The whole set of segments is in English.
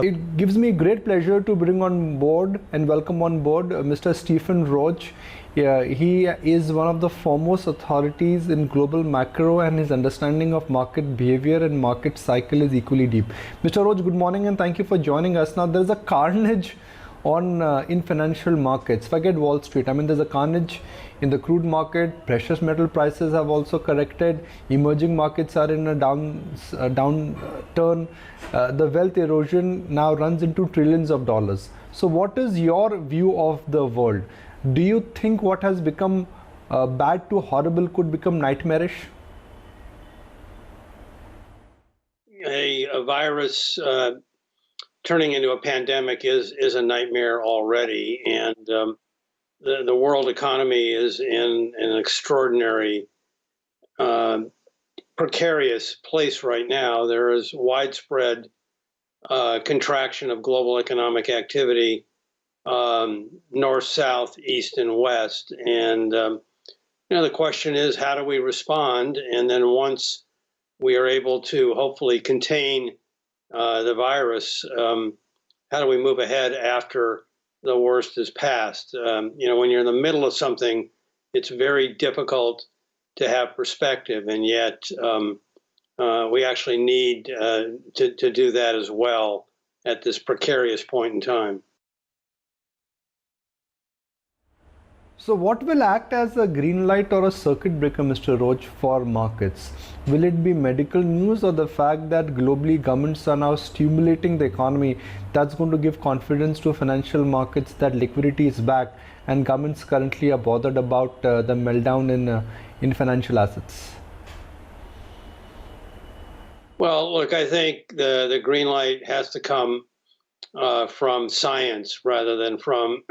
It gives me great pleasure to bring on board and welcome on board Mr. Stephen Roach. Yeah, he is one of the foremost authorities in global macro, and his understanding of market behavior and market cycle is equally deep. Mr. Roach, good morning and thank you for joining us. Now, there's a carnage on in financial markets. Forget Wall Street. I mean, there's a carnage in the crude market. Precious metal prices have also corrected. Emerging markets are in a downturn. The wealth erosion now runs into trillions of dollars. So what is your view of the world? Do you think what has become bad to horrible could become nightmarish? A virus turning into a pandemic is a nightmare already, and the world economy is in an extraordinary, precarious place right now. There is widespread contraction of global economic activity, north, south, east, and west. And the question is, how do we respond? And then once we are able to hopefully contain the virus, how do we move ahead after the worst is past? When you're in the middle of something, it's very difficult to have perspective, and yet we actually need to do that as well at this precarious point in time. So what will act as a green light or a circuit breaker, Mr. Roach, for markets? Will it be medical news or the fact that globally governments are now stimulating the economy that's going to give confidence to financial markets that liquidity is back, and governments currently are bothered about the meltdown in financial assets? Well, look, I think the green light has to come from science rather than from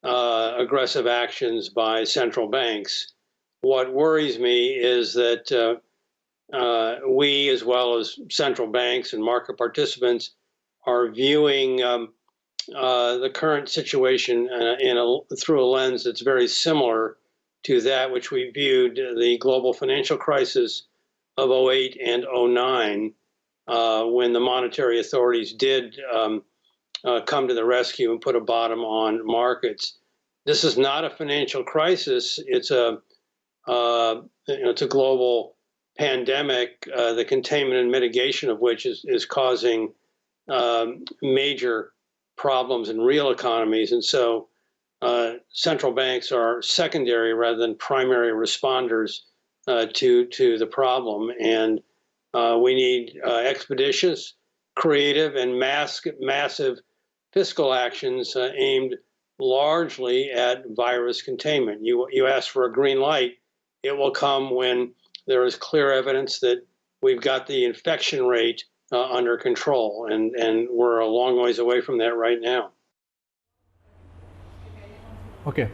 aggressive actions by central banks. What worries me is that we, as well as central banks and market participants, are viewing the current situation through a lens that's very similar to that which we viewed the global financial crisis of 08 and 09, when the monetary authorities did come to the rescue and put a bottom on markets. This is not a financial crisis. It's a global pandemic, the containment and mitigation of which is causing major problems in real economies. And so central banks are secondary rather than primary responders to the problem. And we need expeditious, creative, and massive fiscal actions aimed largely at virus containment. You asked for a green light. It will come when there is clear evidence that we've got the infection rate under control, and we're a long ways away from that right now. Okay.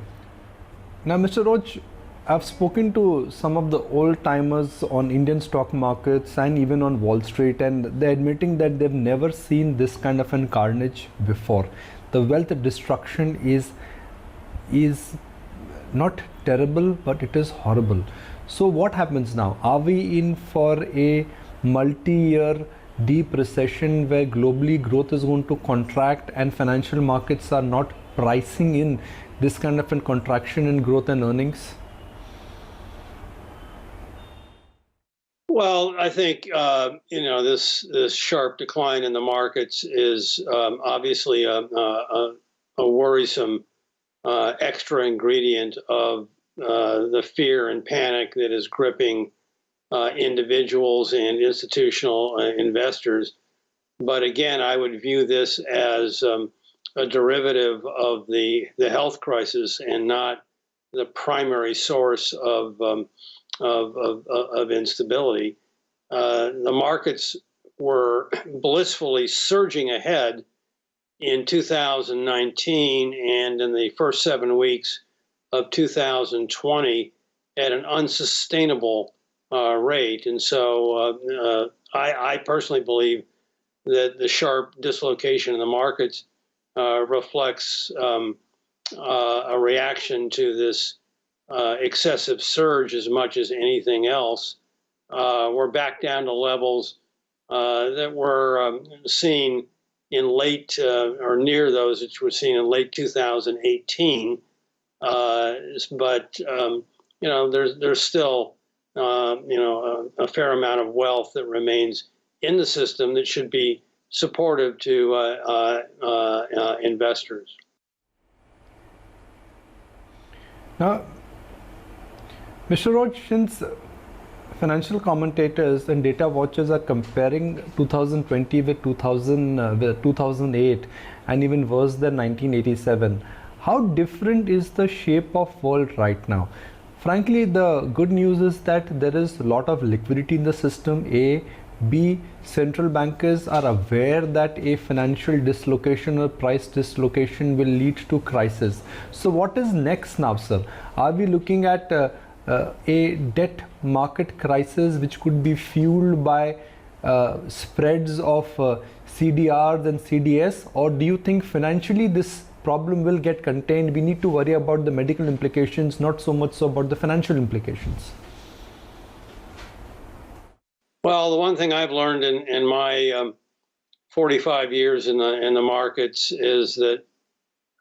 Now, Mr. Roach, I've spoken to some of the old timers on Indian stock markets and even on Wall Street, and they're admitting that they've never seen this kind of an carnage before. The wealth destruction is not terrible, but it is horrible. So what happens now? Are we in for a multi-year deep recession where globally growth is going to contract and financial markets are not pricing in this kind of a contraction in growth and earnings? Well, I think this sharp decline in the markets is obviously a worrisome extra ingredient of the fear and panic that is gripping individuals and institutional investors. But again, I would view this as a derivative of the health crisis and not the primary source of instability. The markets were blissfully surging ahead in 2019 and in the first 7 weeks of 2020 at an unsustainable rate. And so I personally believe that the sharp dislocation in the markets reflects a reaction to this excessive surge as much as anything else. We're back down to levels that were seen in late or near those which were seen in late 2018. But there's still a fair amount of wealth that remains in the system that should be supportive to investors. Now, Mr. Roach, since financial commentators and data watchers are comparing 2020 with 2008 and even worse than 1987, how different is the shape of world right now? Frankly, the good news is that there is a lot of liquidity in the system. A. B. Central bankers are aware that a financial dislocation or price dislocation will lead to crisis. So what is next now, sir? Are we looking at a debt market crisis which could be fueled by spreads of CDRs and CDS, or do you think financially this problem will get contained? We need to worry about the medical implications, not so much so about the financial implications. Well, the one thing I've learned in my 45 years in the markets is that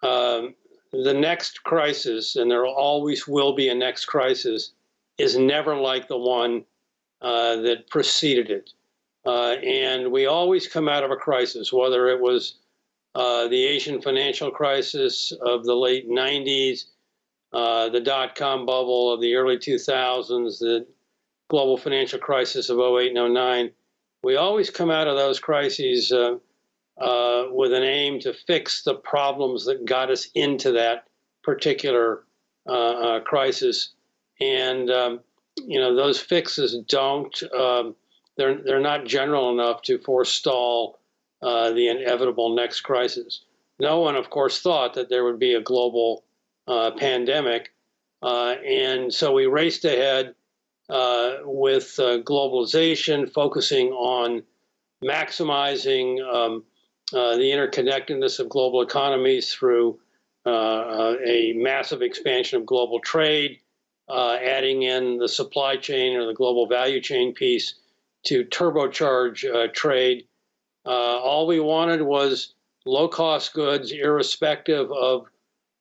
the next crisis, and there always will be a next crisis, is never like the one that preceded it. And we always come out of a crisis, whether it was the Asian financial crisis of the late 90s, the dot-com bubble of the early 2000s, the global financial crisis of 08 and 09. We always come out of those crises with an aim to fix the problems that got us into that particular crisis. And, those fixes they're not general enough to forestall the inevitable next crisis. No one, of course, thought that there would be a global pandemic. And so we raced ahead with globalization, focusing on maximizing the interconnectedness of global economies through a massive expansion of global trade, adding in the supply chain or the global value chain piece to turbocharge trade. All we wanted was low-cost goods, irrespective of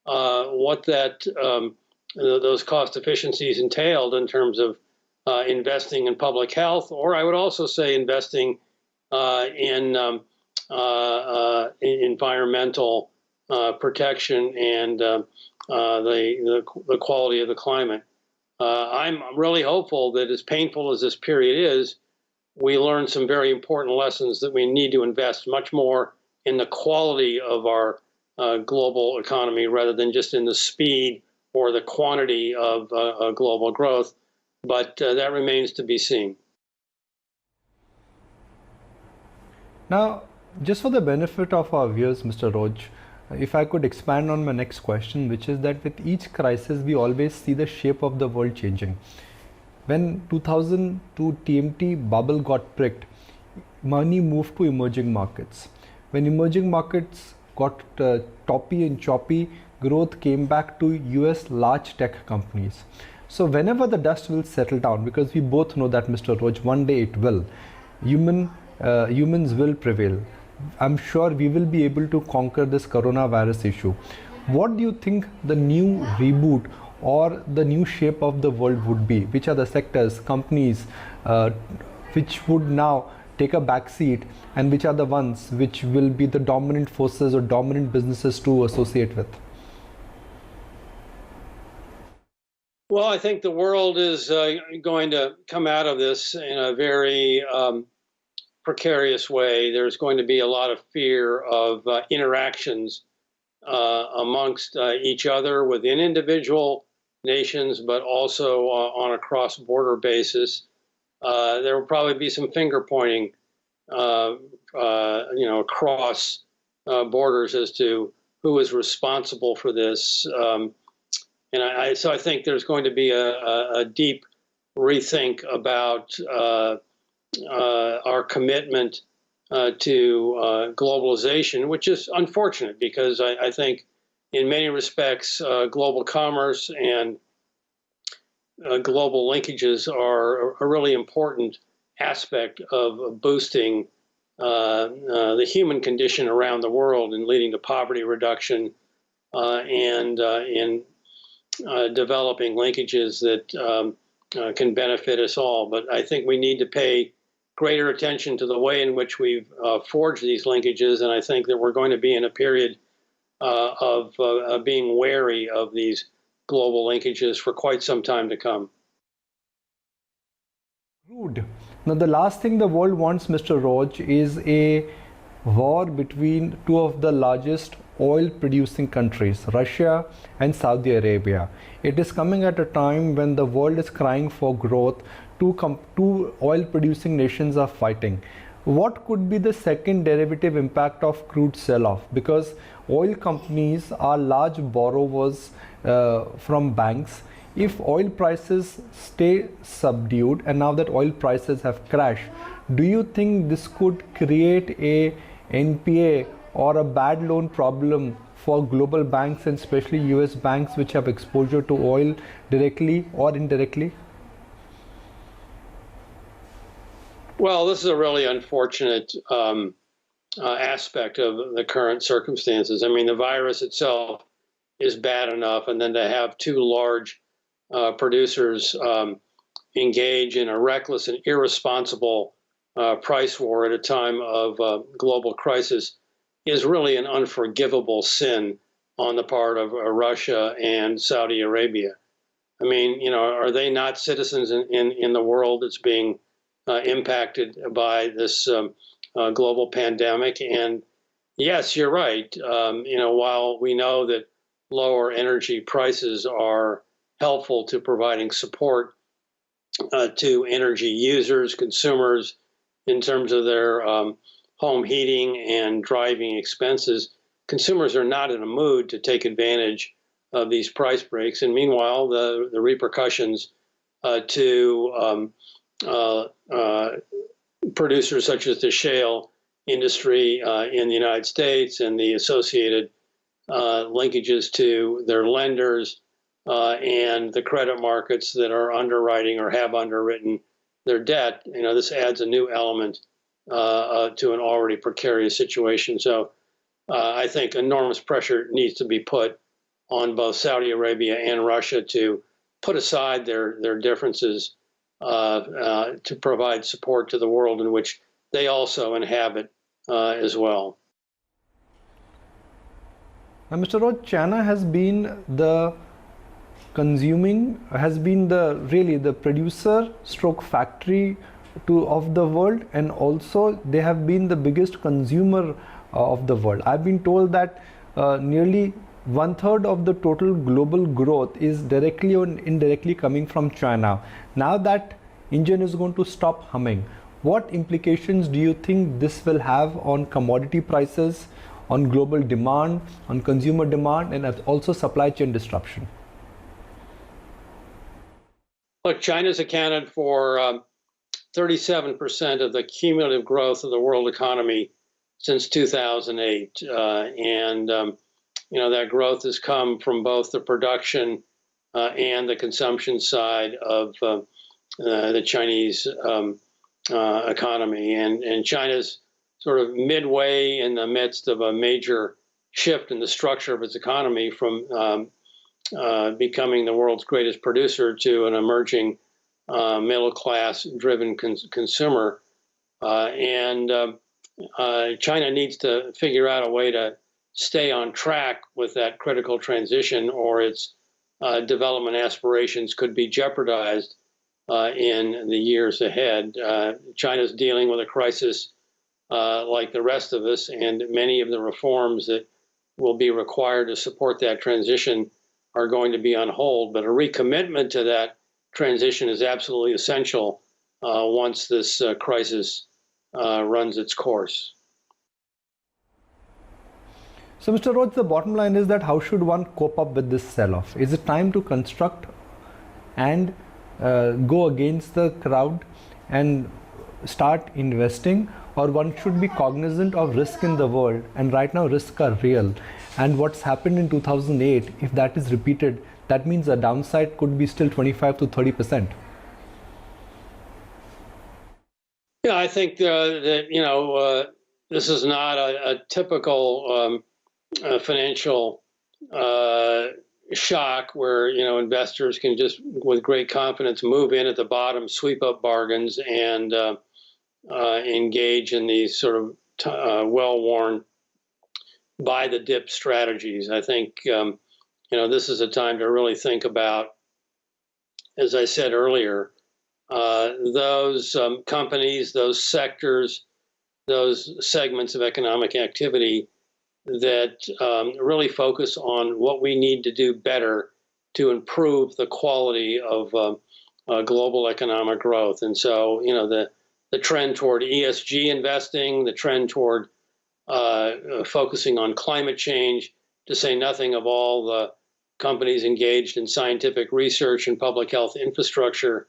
what those cost efficiencies entailed in terms of investing in public health, or I would also say investing in environmental protection and the quality of the climate. I'm really hopeful that, as painful as this period is, we learned some very important lessons that we need to invest much more in the quality of our global economy rather than just in the speed or the quantity of global growth. But that remains to be seen. Now, just for the benefit of our viewers, Mr. Roach, if I could expand on my next question, which is that with each crisis, we always see the shape of the world changing. When 2002 TMT bubble got pricked, money moved to emerging markets. When emerging markets got toppy and choppy, growth came back to US large tech companies. So whenever the dust will settle down, because we both know that, Mr. Roach, one day it will, humans will prevail. I'm sure we will be able to conquer this coronavirus issue. What do you think the new reboot or the new shape of the world would be? Which are the sectors, companies which would now take a back seat, and which are the ones which will be the dominant forces or dominant businesses to associate with? Well, I think the world is going to come out of this in a very precarious way. There's going to be a lot of fear of interactions amongst each other within individual nations, but also on a cross-border basis. There will probably be some finger pointing, across borders as to who is responsible for this. So I think there's going to be a deep rethink about our commitment to globalization, which is unfortunate because I think in many respects global commerce and global linkages are a really important aspect of boosting the human condition around the world and leading to poverty reduction and in developing linkages that can benefit us all. But I think we need to pay greater attention to the way in which we've forged these linkages, and I think that we're going to be in a period of being wary of these global linkages for quite some time to come. Crude. Now, the last thing the world wants, Mr. Roach, is a war between two of the largest oil producing countries, Russia and Saudi Arabia. It is coming at a time when the world is crying for growth. Two oil producing nations are fighting. What could be the second derivative impact of crude sell-off? Because oil companies are large borrowers from banks. If oil prices stay subdued, and now that oil prices have crashed, do you think this could create a NPA or a bad loan problem for global banks and especially US banks which have exposure to oil directly or indirectly? Well, this is a really unfortunate aspect of the current circumstances. I mean, the virus itself is bad enough, and then to have two large producers engage in a reckless and irresponsible price war at a time of global crisis is really an unforgivable sin on the part of Russia and Saudi Arabia. I mean, you know, are they not citizens in the world that's being impacted by this global pandemic? And yes, you're right. You know, while we know that lower energy prices are helpful to providing support to energy users, consumers, in terms of their home heating and driving expenses, consumers are not in a mood to take advantage of these price breaks. And meanwhile, the repercussions to producers such as the shale industry in the United States and the associated linkages to their lenders and the credit markets that are underwriting or have underwritten their debt, you know, this adds a new element to an already precarious situation. So I think enormous pressure needs to be put on both Saudi Arabia and Russia to put aside their differences to provide support to the world in which they also inhabit as well. Now, Mr. Roach, China has been the producer stroke factory of the world, and also they have been the biggest consumer of the world. I've been told that nearly 1/3 of the total global growth is directly or indirectly coming from China. Now that engine is going to stop humming, what implications do you think this will have on commodity prices, on global demand, on consumer demand, and also supply chain disruption? Look, China's accounted for 37% of the cumulative growth of the world economy since 2008. You know, that growth has come from both the production and the consumption side of the Chinese economy. And China's sort of midway in the midst of a major shift in the structure of its economy from becoming the world's greatest producer to an emerging middle-class driven consumer. China needs to figure out a way to stay on track with that critical transition, or its development aspirations could be jeopardized in the years ahead. China's dealing with a crisis like the rest of us, and many of the reforms that will be required to support that transition are going to be on hold. But a recommitment to that transition is absolutely essential once this crisis runs its course. So, Mr. Roach, the bottom line is that how should one cope up with this sell-off? Is it time to construct and go against the crowd and start investing, or one should be cognizant of risk in the world? And right now risks are real, and what's happened in 2008, if that is repeated, that means the downside could be still 25 to 30%. Yeah, I think that this is not a typical financial shock where investors can just with great confidence move in at the bottom, sweep up bargains, and engage in these sort of well-worn buy the dip strategies. I think this is a time to really think about, as I said earlier, those companies, those sectors, those segments of economic activity that really focus on what we need to do better to improve the quality of global economic growth. And so, the trend toward ESG investing, the trend toward focusing on climate change, to say nothing of all the companies engaged in scientific research and public health infrastructure,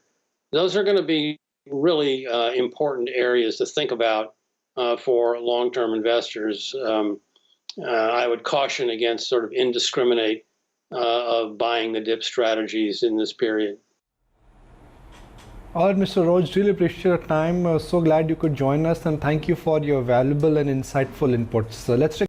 those are going to be really important areas to think about for long-term investors. I would caution against sort of indiscriminate of buying the dip strategies in this period. All right, Mr. Roach, really appreciate your time. So glad you could join us, and thank you for your valuable and insightful inputs. So let's take